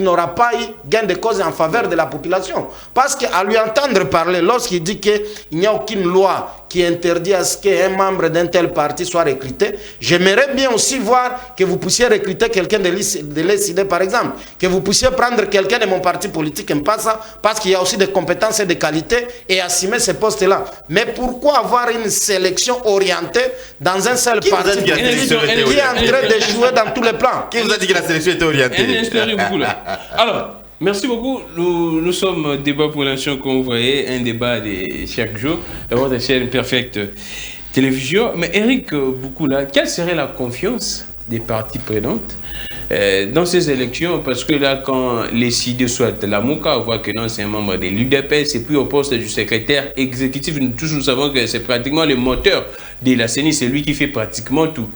eu gain de cause en faveur de la population. Parce qu'à lui entendre parler, lorsqu'il dit qu'il n'y a aucune loi qui interdit à ce qu'un membre d'un tel parti soit recruté, j'aimerais bien aussi voir que vous puissiez recruter quelqu'un de l'ECD, par exemple, que vous puissiez prendre quelqu'un de mon parti politique, parce qu'il y a aussi des compétences et des qualités, et assumer ces postes-là. Mais pourquoi avoir une sélection orientée dans un seul parti qui est en train d'échouer dans tous les plans? Qui vous a dit que la sélection était orientée? Alors, merci beaucoup. Nous sommes débat pour nation, comme vous voyez, un débat de chaque jour dans votre chaîne Perfect Télévision. Mais Eric Boukoula, quelle serait la confiance des parties prenantes dans ces élections? Parce que là, quand les CD soit la MOCA, on voit que non, c'est un membre de l'UDPS, et puis au poste du secrétaire exécutif, nous savons que c'est pratiquement le moteur de la CENI, c'est lui qui fait pratiquement tout.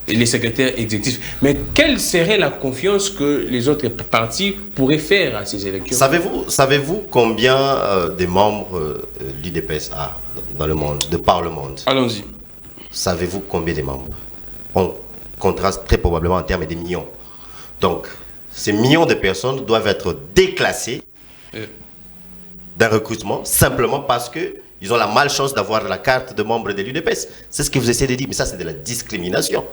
Et les secrétaires exécutifs. Mais quelle serait la confiance que les autres partis pourraient faire à ces élections? Savez-vous combien de membres l'UDPS a dans le monde, de par le monde? Allons-y. Savez-vous combien de membres? On contraste très probablement en termes de millions. Donc, ces millions de personnes doivent être déclassées d'un recrutement simplement parce qu'ils ont la malchance d'avoir la carte de membre de l'UDPS. C'est ce que vous essayez de dire, mais ça, c'est de la discrimination.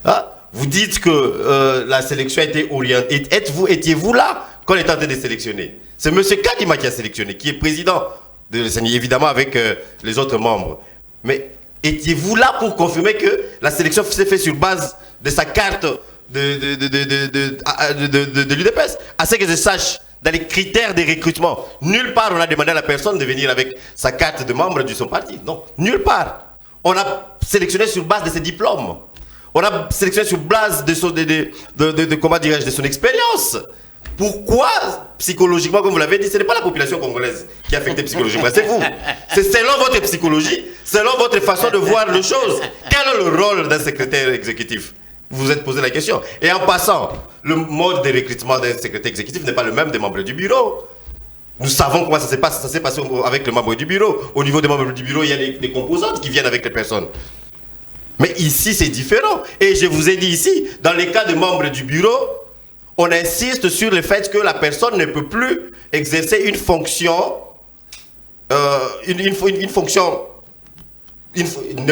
Ah, vous dites que la sélection a été orientée. Étiez-vous là quand on est en train de sélectionner? C'est M. Kadima qui a sélectionné, qui est président de la CENI, évidemment avec les autres membres. Mais étiez-vous là pour confirmer que la sélection s'est faite sur base de sa carte de l'UDPS? À ce que je sache, dans les critères de recrutement, nulle part on a demandé à la personne de venir avec sa carte de membre de son parti. Non, nulle part. On a sélectionné sur base de ses diplômes. On a sélectionné sur base de son expérience. Pourquoi, psychologiquement, comme vous l'avez dit, ce n'est pas la population congolaise qui est affectée psychologiquement, c'est vous. C'est selon votre psychologie, selon votre façon de voir les choses. Quel est le rôle d'un secrétaire exécutif? Vous vous êtes posé la question. Et en passant, le mode de recrutement d'un secrétaire exécutif n'est pas le même des membres du bureau. Nous savons comment ça s'est passé. Ça s'est passé avec les membres du bureau. Au niveau des membres du bureau, il y a des composantes qui viennent avec les personnes. Mais ici, c'est différent. Et je vous ai dit ici, dans les cas de membres du bureau, on insiste sur le fait que la personne ne peut plus exercer une fonction, ne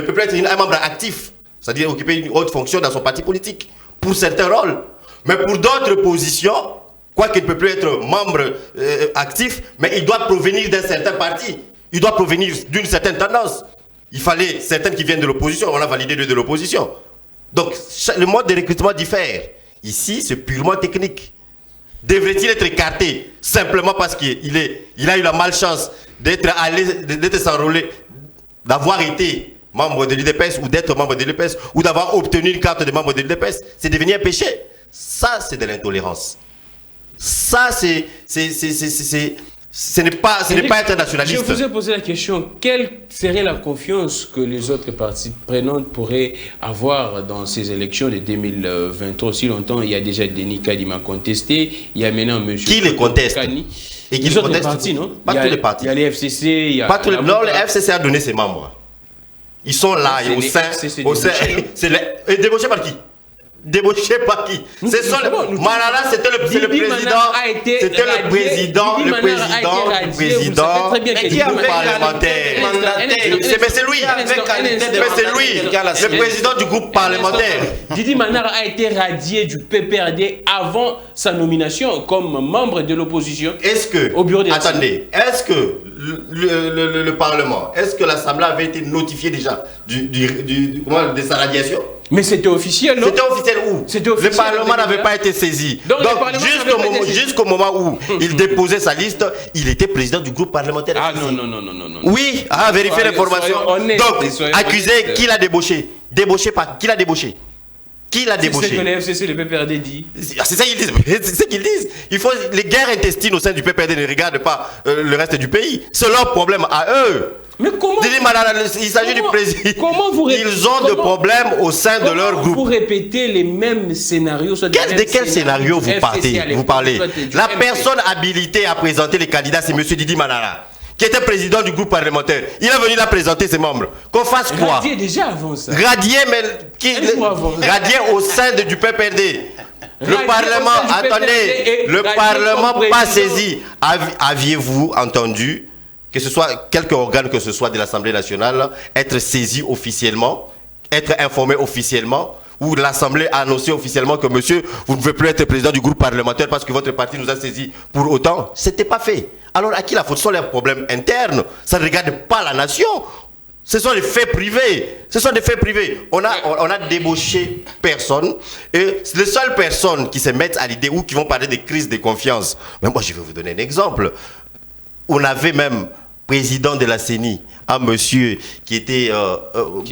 peut plus être un membre actif, c'est-à-dire occuper une autre fonction dans son parti politique, pour certains rôles. Mais pour d'autres positions, quoiqu'il ne peut plus être membre actif, mais il doit provenir d'un certain parti, il doit provenir d'une certaine tendance. Il fallait certaines qui viennent de l'opposition, on a validé deux de l'opposition. Donc, le mode de recrutement diffère. Ici, c'est purement technique. Devrait-il être écarté simplement parce qu'il a eu la malchance d'être s'enrôler, d'avoir été membre de l'UDPS ou d'être membre de l'UDPS ou d'avoir obtenu une carte de membre de l'UDPS? C'est devenu un péché. Ça, c'est de l'intolérance. Ça, ce n'est pas être nationaliste. Je vous ai posé la question, quelle serait la confiance que les autres parties prenantes pourraient avoir dans ces élections de 2023? Si longtemps, il y a déjà Denis Kadima contesté, il y a maintenant M. Qui les conteste? Et qui les autres partis, non? Pas tous les partis. Il y a les FCC, il y a... Pas tous les... Non, le FCC a donné ses membres. Ils sont là, et au sein... Et débauchés par qui? Débauché par qui? Malala, c'était le président. C'était le président du parlementaire. Mais c'est lui. Le président du groupe parlementaire. Didi Manara a été radié du PPRD avant sa nomination comme membre de l'opposition. Est-ce que le Parlement, est-ce que l'Assemblée avait été notifiée déjà de sa radiation? Mais c'était officiel, non? C'était officiel où? Le Parlement n'avait pas été saisi. Donc jusqu'au moment où il déposait sa liste, il était président du groupe parlementaire. Ah non. Oui, vérifier l'information. Donc, accusé, qui l'a débauché? Débauché par qui l'a débauché? Qui l'a débauché? C'est ce que les FCC, le PPRD dit. C'est ça qu'ils disent. C'est ce qu'ils disent. Les guerres intestines au sein du PPRD ne regardent pas le reste du pays. C'est leur problème à eux. Mais comment il s'agit du président. Ils ont des problèmes au sein de leur groupe. Vous répétez les mêmes scénarios. De quel scénario vous parlez? La personne habilitée à présenter les candidats, c'est M. Didi Manara, qui était président du groupe parlementaire. Il est venu là présenter ses membres. Qu'on fasse quoi? Radier déjà avant ça. Radier au sein du PPRD. Le Parlement, attendez, le Parlement pas saisi. Aviez-vous entendu que ce soit quelque organe que ce soit de l'Assemblée nationale, être saisi officiellement, être informé officiellement, ou l'Assemblée a annoncé officiellement que monsieur, vous ne pouvez plus être président du groupe parlementaire parce que votre parti nous a saisi pour autant? C'était pas fait. Alors à qui la faute? Ce sont les problèmes internes. Ça ne regarde pas la nation. Ce sont des faits privés. On a débauché personne. Et les seules personnes qui se mettent à l'idée ou qui vont parler de crise de confiance. Mais moi, je vais vous donner un exemple. On avait même président de la CENI, un monsieur qui était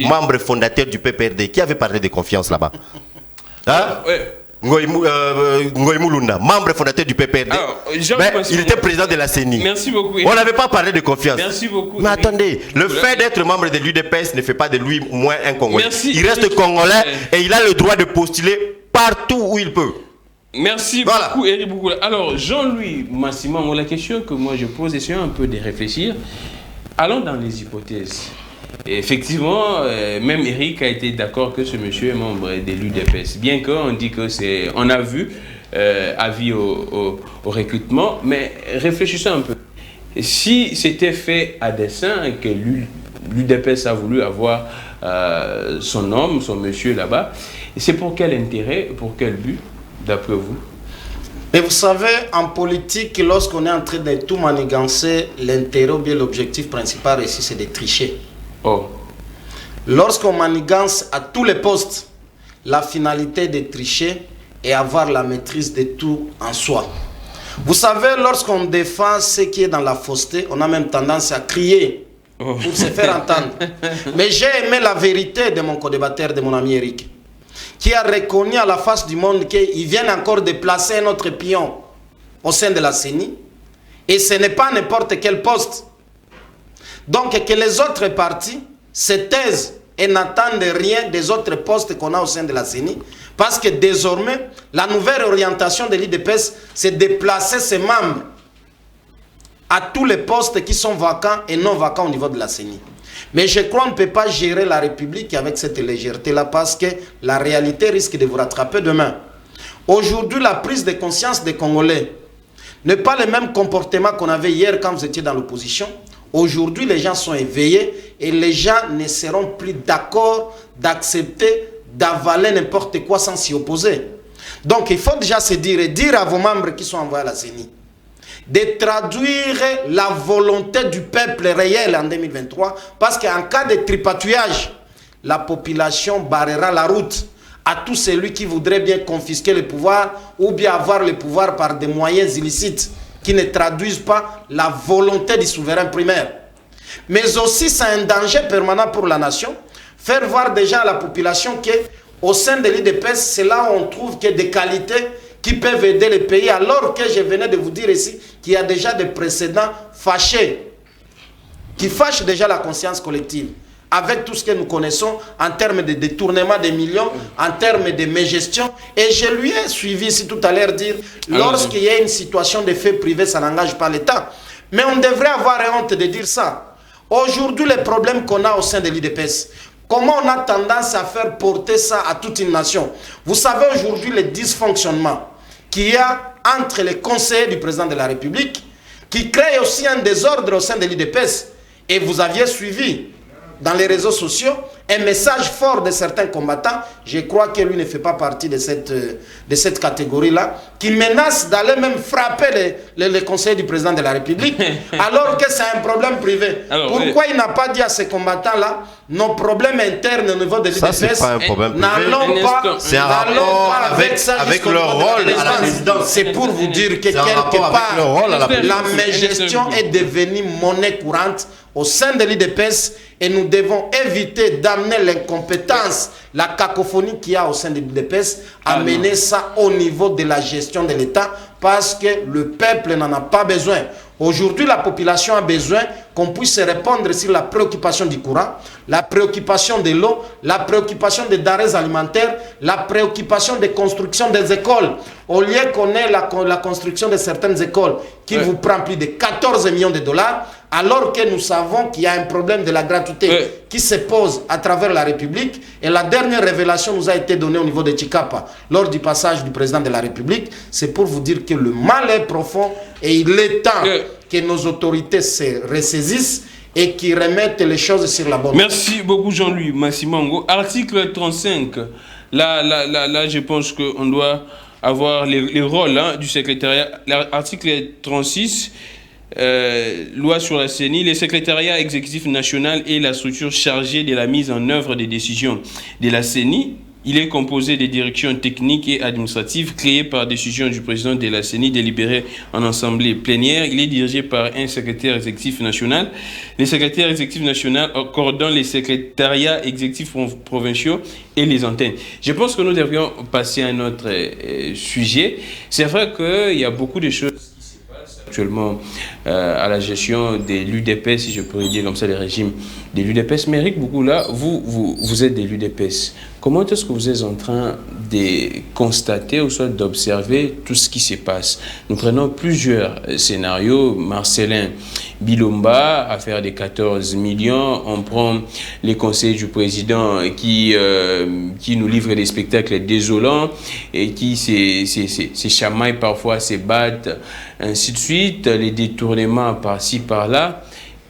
membre fondateur du PPRD, qui avait parlé de confiance là-bas. Ngoï Mulunda, membre fondateur du PPRD. Il était président de la CENI. Merci beaucoup. On n'avait pas parlé de confiance. Merci beaucoup. Mais attendez, le fait d'être membre de l'UDPS ne fait pas de lui moins un Congolais. Il reste Congolais et il a le droit de postuler partout où il peut. Merci beaucoup, Eric Boukoula. Alors, Jean-Louis Massimo, la question que moi je pose, essayons un peu de réfléchir. Allons dans les hypothèses. Et effectivement, même Eric a été d'accord que ce monsieur est membre de l'UDPS. Bien qu'on dit que c'est... On a vu avis au recrutement, mais réfléchissons un peu. Si c'était fait à dessein et que l'UDPS a voulu avoir son homme, son monsieur là-bas, c'est pour quel intérêt, pour quel but, d'après vous? Mais vous savez, en politique, lorsqu'on est en train de tout manigancer, l'intérêt ou bien l'objectif principal ici, c'est de tricher. Lorsqu'on manigance à tous les postes, la finalité de tricher est avoir la maîtrise de tout en soi. Vous savez, lorsqu'on défend ce qui est dans la fausseté, on a même tendance à crier pour se faire entendre. Mais j'ai aimé la vérité de mon co-débatteur, de mon ami Eric, qui a reconnu à la face du monde qu'il vient encore de placer un autre pion au sein de la CENI. Et ce n'est pas n'importe quel poste. Donc que les autres partis se taisent et n'attendent rien des autres postes qu'on a au sein de la CENI. Parce que désormais, la nouvelle orientation de l'IDPS, c'est de placer ses membres à tous les postes qui sont vacants et non vacants au niveau de la CENI. Mais je crois qu'on ne peut pas gérer la République avec cette légèreté-là parce que la réalité risque de vous rattraper demain. Aujourd'hui, la prise de conscience des Congolais n'est pas le même comportement qu'on avait hier quand vous étiez dans l'opposition. Aujourd'hui, les gens sont éveillés et les gens ne seront plus d'accord d'accepter, d'avaler n'importe quoi sans s'y opposer. Donc, il faut déjà se dire et dire à vos membres qui sont envoyés à la CENI de traduire la volonté du peuple réel en 2023 parce qu'en cas de tripatouillage, la population barrera la route à tout celui qui voudrait bien confisquer le pouvoir ou bien avoir le pouvoir par des moyens illicites qui ne traduisent pas la volonté du souverain primaire. Mais aussi, c'est un danger permanent pour la nation. Faire voir déjà à la population qu'au sein de l'IDPS, c'est là où on trouve qu'il y a des qualités qui peuvent aider le pays, alors que je venais de vous dire ici qu'il y a déjà des précédents fâchés, qui fâchent déjà la conscience collective, avec tout ce que nous connaissons en termes de détournement des millions, en termes de mégestion. Et je lui ai suivi ici tout à l'heure dire, lorsqu'il y a une situation de fait privé, ça n'engage pas l'État. Mais on devrait avoir honte de dire ça. Aujourd'hui, les problèmes qu'on a au sein de l'IDPS, Comment on a tendance à faire porter ça à toute une nation? Vous savez aujourd'hui les dysfonctionnements qu'il y a entre les conseillers du président de la République, qui créent aussi un désordre au sein de l'UDPS. Et vous aviez suivi dans les réseaux sociaux un message fort de certains combattants, je crois que lui ne fait pas partie de cette catégorie-là, qui menace d'aller même frapper les conseillers du président de la République, alors que c'est un problème privé. Alors, pourquoi il n'a pas dit à ces combattants-là, nos problèmes internes au niveau de l'UDPS, n'allons pas, c'est un rapport avec leur rôle à la présidence. C'est pour vous dire que quelque part, la mégestion est devenue monnaie courante au sein de l'UDPS et nous devons éviter d'amener l'incompétence, la cacophonie qu'il y a au sein de l'UDPS, amener ça au niveau de la gestion de l'État parce que le peuple n'en a pas besoin. Aujourd'hui, la population a besoin qu'on puisse répondre sur la préoccupation du courant, la préoccupation de l'eau, la préoccupation des denrées alimentaires, la préoccupation des constructions des écoles. Au lieu qu'on ait la construction de certaines écoles qui vous prend plus de 14 millions de dollars, alors que nous savons qu'il y a un problème de la gratuité qui se pose à travers la République. Et la dernière révélation nous a été donnée au niveau de Chikapa, lors du passage du président de la République. C'est pour vous dire que le mal est profond et il est temps que nos autorités se ressaisissent et qui remettent les choses sur la bonne voie. Merci beaucoup Jean-Louis Massimango. Article 35, là je pense qu'on doit avoir les rôles du secrétariat. Article 36, loi sur la CENI, le secrétariat exécutif national est la structure chargée de la mise en œuvre des décisions de la CENI. Il est composé des directions techniques et administratives créées par décision du président de la CENI délibérée en assemblée plénière. Il est dirigé par un secrétaire exécutif national. Les secrétaires exécutifs nationaux coordonnent les secrétariats exécutifs provinciaux et les antennes. Je pense que nous devrions passer à un autre sujet. C'est vrai qu'il y a beaucoup de choses qui se passent actuellement à la gestion de l'UDPS, si je pourrais dire comme ça, le régime de l'UDPS. Mais Eric Boukoula, vous êtes de l'UDPS. Comment est-ce que vous êtes en train de constater ou soit d'observer tout ce qui se passe? Nous prenons plusieurs scénarios. Marcelin Bilomba, affaire des 14 millions. On prend les conseils du président qui nous livrent des spectacles désolants et qui se chamaillent parfois, se battent, ainsi de suite. Les détournements par-ci, par-là.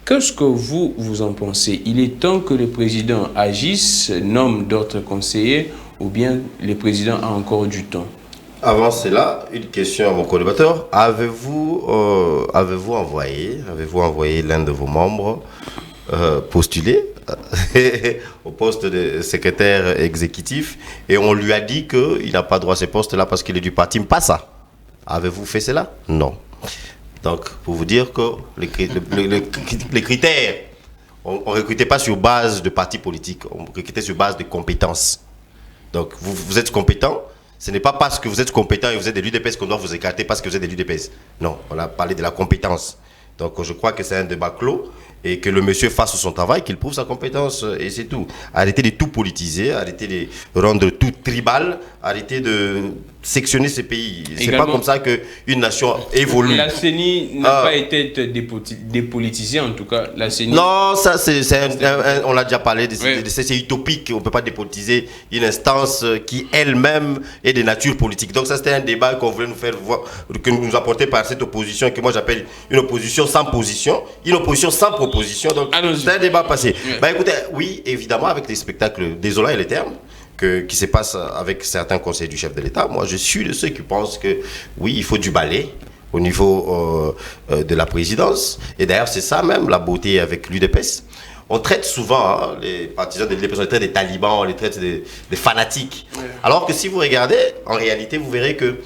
Qu'est-ce que vous en pensez? Il est temps que le président agisse, nomme d'autres conseillers, ou bien le président a encore du temps? Avant cela, une question à mon collaborateur. Avez-vous envoyé l'un de vos membres postuler au poste de secrétaire exécutif et on lui a dit qu'il n'a pas droit à ce poste-là parce qu'il est du parti Mpassa? Avez-vous fait cela? Non. Donc, pour vous dire que les critères, on ne recrutait pas sur base de parti politique, on recrutait sur base de compétences. Donc, vous êtes compétent, ce n'est pas parce que vous êtes compétent et vous êtes de l'UDPS qu'on doit vous écarter parce que vous êtes de l'UDPS. Non, on a parlé de la compétence. Donc, je crois que c'est un débat clos et que le monsieur fasse son travail, qu'il prouve sa compétence et c'est tout. Arrêtez de tout politiser, arrêtez de rendre tout tribal, arrêtez de sectionner ces pays. C'est pas comme ça qu'une nation évolue. La CENI n'a pas été dépolitisée, en tout cas. La CENI... Non, ça, on l'a déjà parlé, c'est utopique. On ne peut pas dépolitiser une instance qui elle-même est de nature politique. Donc ça, c'était un débat qu'on voulait nous faire voir, que nous apporter par cette opposition, que moi j'appelle une opposition sans position, une opposition sans proposition. Donc c'est un débat passé. Bah, écoutez, oui, évidemment, avec les spectacles désolants et les termes, qui se passe avec certains conseils du chef de l'État. Moi, je suis de ceux qui pensent que, oui, il faut du balai au niveau de la présidence. Et d'ailleurs, c'est ça même, la beauté avec l'UDPS. On traite souvent les partisans de l'UDPS, on les traite des talibans, on les traite des fanatiques. Ouais. Alors que si vous regardez, en réalité, vous verrez que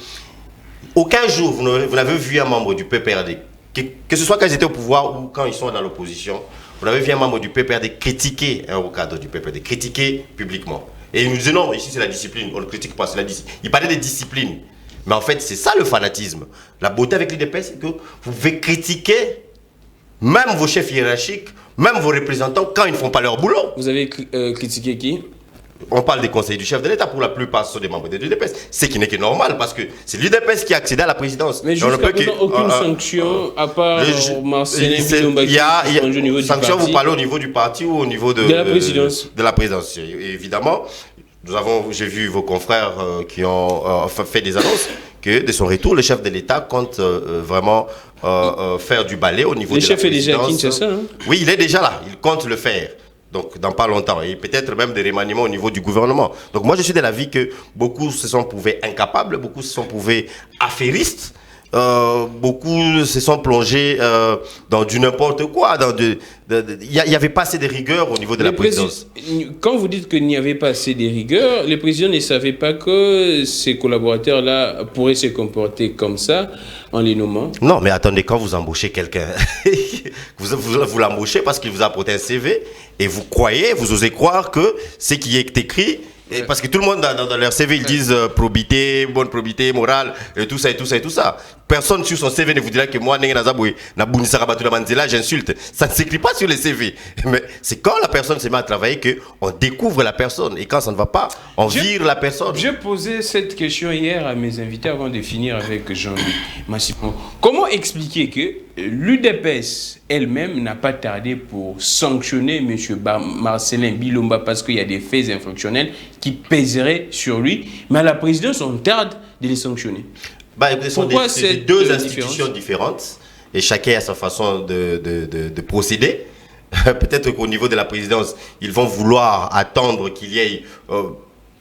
aucun jour, vous n'avez vu un membre du PPRD, que ce soit quand ils étaient au pouvoir ou quand ils sont dans l'opposition, vous n'avez vu un membre du PPRD critiquer un haut cadre du PPRD, critiquer publiquement. Et il nous disait non, ici c'est la discipline, on ne critique pas, c'est la discipline. Il parlait de discipline. Mais en fait, c'est ça le fanatisme. La beauté avec l'UDPS, c'est que vous pouvez critiquer même vos chefs hiérarchiques, même vos représentants quand ils ne font pas leur boulot. Vous avez critiqué qui? on parle des conseils du chef de l'État, pour la plupart ce sont des membres de l'UDPS, ce qui n'est que normal parce que c'est l'UDPS qui a accédé à la présidence. Mais jusqu'à présent, aucune sanction à part Marcelin Bilomba. Il y a sanction, vous parlez au niveau du parti ou au niveau de la présidence? De la présidence, évidemment. J'ai vu vos confrères qui ont fait des annonces que de son retour, le chef de l'État compte vraiment faire du balai au niveau de la présidence. Le chef est déjà à Kinshasa, hein? Oui, il est déjà là, il compte le faire. Donc, dans pas longtemps, et peut-être même des remaniements au niveau du gouvernement. Donc, moi, je suis de l'avis que beaucoup se sont prouvés incapables, beaucoup se sont prouvés affairistes, beaucoup se sont plongés dans du n'importe quoi. Il n'y avait pas assez de rigueur au niveau de la présidence. Quand vous dites qu'il n'y avait pas assez de rigueur, le président ne savait pas que ces collaborateurs-là pourraient se comporter comme ça en les nommant? Non, mais attendez, quand vous embauchez quelqu'un, vous l'embauchez parce qu'il vous a apporté un CV et vous croyez, vous osez croire que ce qui est écrit... Parce que tout le monde dans leur CV ils disent probité, bonne probité, morale, et tout ça et tout ça et tout ça. Personne sur son CV ne vous dira que moi j'insulte. Ça ne s'écrit pas sur les CV. Mais c'est quand la personne se met à travailler qu'on découvre la personne. Et quand ça ne va pas, on vire la personne. J'ai posé cette question hier à mes invités avant de finir avec Jean-Louis Massimon. Comment expliquer que l'UDPS elle-même n'a pas tardé pour sanctionner M. Marcelin Bilomba parce qu'il y a des faits infractionnels qui pèseraient sur lui, mais à la présidence, on tarde de les sanctionner? Pourquoi c'est deux institutions différentes et chacun a sa façon de procéder. Peut-être qu'au niveau de la présidence, ils vont vouloir attendre qu'il y ait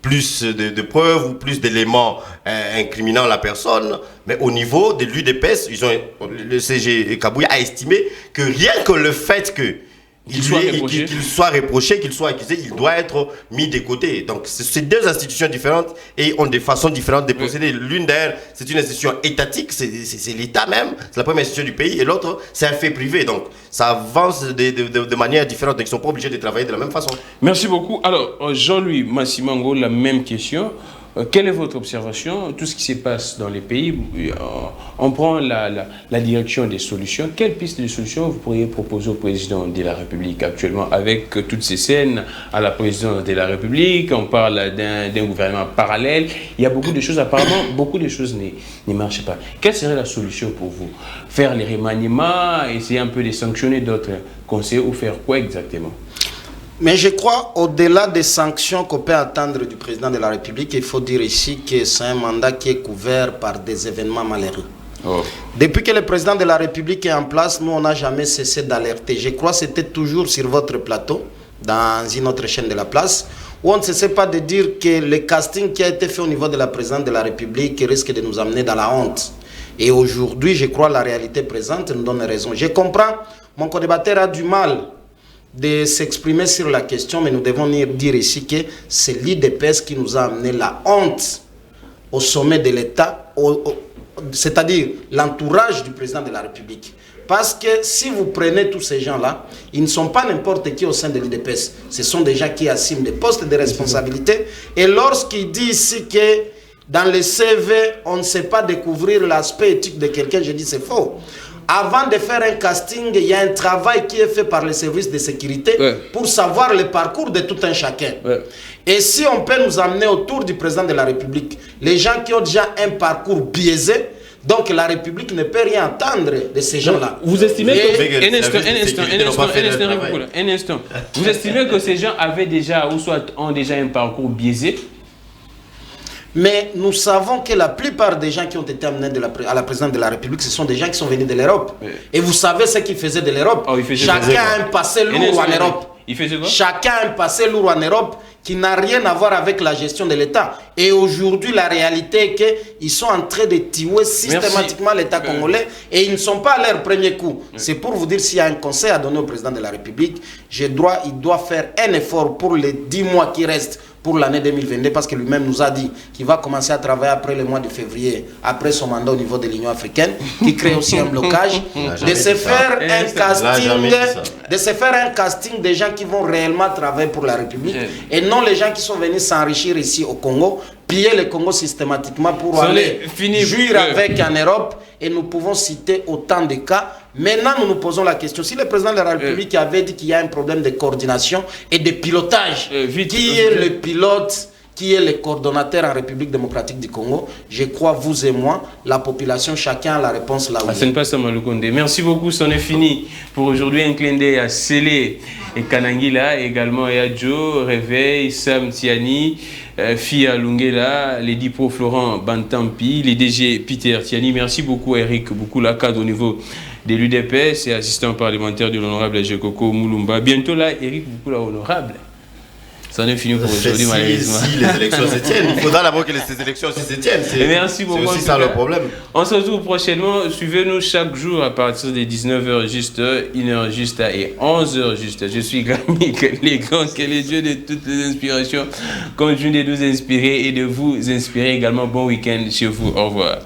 plus de preuves ou plus d'éléments incriminant la personne. Mais au niveau de l'UDPS, le CG Kabouya a estimé que rien que le fait qu'il soit reproché, qu'il soit accusé, il doit être mis de côté. Donc, c'est deux institutions différentes et ont des façons différentes de procéder. L'une d'elles, c'est une institution étatique, c'est l'État même, c'est la première institution du pays, et l'autre, c'est un fait privé. Donc, ça avance de manière différente. Donc, ils ne sont pas obligés de travailler de la même façon. Merci beaucoup. Alors, Jean-Louis Massimon, la même question. Quelle est votre observation? Tout ce qui se passe dans les pays, on prend la direction des solutions. Quelle piste de solution vous pourriez proposer au président de la République actuellement avec toutes ces scènes à la présidence de la République? On parle d'un gouvernement parallèle. Il y a beaucoup de choses, apparemment, beaucoup de choses ne marchent pas. Quelle serait la solution pour vous? Faire les remaniements, essayer un peu de sanctionner d'autres conseillers ou faire quoi exactement? Mais je crois, au-delà des sanctions qu'on peut attendre du président de la République, il faut dire ici que c'est un mandat qui est couvert par des événements malheureux. Oh. Depuis que le président de la République est en place, nous, on n'a jamais cessé d'alerter. Je crois que c'était toujours sur votre plateau, dans une autre chaîne de la place, où on ne cessait pas de dire que le casting qui a été fait au niveau de la présidente de la République risque de nous amener dans la honte. Et aujourd'hui, je crois que la réalité présente nous donne raison. Je comprends, mon co-débatteur a du mal de s'exprimer sur la question, mais nous devons dire ici que c'est l'UDPS qui nous a amené la honte au sommet de l'État, c'est-à-dire l'entourage du président de la République. Parce que si vous prenez tous ces gens-là, ils ne sont pas n'importe qui au sein de l'UDPS. Ce sont des gens qui assument des postes de responsabilité. Et lorsqu'il dit ici que dans le CV, on ne sait pas découvrir l'aspect éthique de quelqu'un, je dis c'est faux. Avant de faire un casting, il y a un travail qui est fait par les services de sécurité pour savoir le parcours de tout un chacun. Et si on peut nous amener autour du président de la République, les gens qui ont déjà un parcours biaisé, donc la République ne peut rien attendre de ces gens-là. Vous estimez un instant. Vous estimez que ces gens avaient déjà, ou soit ont déjà un parcours biaisé? Mais nous savons que la plupart des gens qui ont été amenés à la présidence de la République, ce sont des gens qui sont venus de l'Europe. Et vous savez ce qu'ils faisaient de l'Europe. Chacun a un passé lourd en Europe. Chacun a un passé lourd en Europe qui n'a rien à voir avec la gestion de l'État. Et aujourd'hui, la réalité est qu'ils sont en train de tuer systématiquement l'État congolais et ils ne sont pas à leur premier coup. C'est pour vous dire, s'il y a un conseil à donner au président de la République, il doit faire un effort pour les 10 mois qui restent pour l'année 2022, parce que lui-même nous a dit qu'il va commencer à travailler après le mois de février, après son mandat au niveau de l'Union africaine, qui crée aussi un blocage, de se faire un casting des gens qui vont réellement travailler pour la République, et non les gens qui sont venus s'enrichir ici au Congo, piller le Congo systématiquement pour aller jouir avec en Europe. Et nous pouvons citer autant de cas. Maintenant, nous nous posons la question. Si le président de la République avait dit qu'il y a un problème de coordination et de pilotage, qui est le pilote, qui est le coordonnateur en République démocratique du Congo? Je crois, vous et moi, la population, chacun a la réponse là où il est. Merci beaucoup, c'en est fini pour aujourd'hui. Un clin d'œil à Sélé et Kanangila, également et à Joe, Réveil, Sam Tiani, Fia Lungela, les Dipro Florent Bantampi, les DG Peter Tiani. Merci beaucoup à Eric Boukoulaka au niveau de l'UDPS et assistant parlementaire de l'honorable Jekoko Moulumba. Bientôt là, Eric Boukoula honorable. Ça en est fini pour aujourd'hui, malheureusement. Si les élections se tiennent, il faudra d'abord que ces élections se tiennent. Merci beaucoup. C'est aussi ça le problème. On se retrouve prochainement. Suivez-nous chaque jour à partir de 19h juste, 1h juste et 11h juste. Je suis Gami, les grands, que les dieux de toutes les inspirations continuent de nous inspirer et de vous inspirer également. Bon week-end chez vous. Au revoir.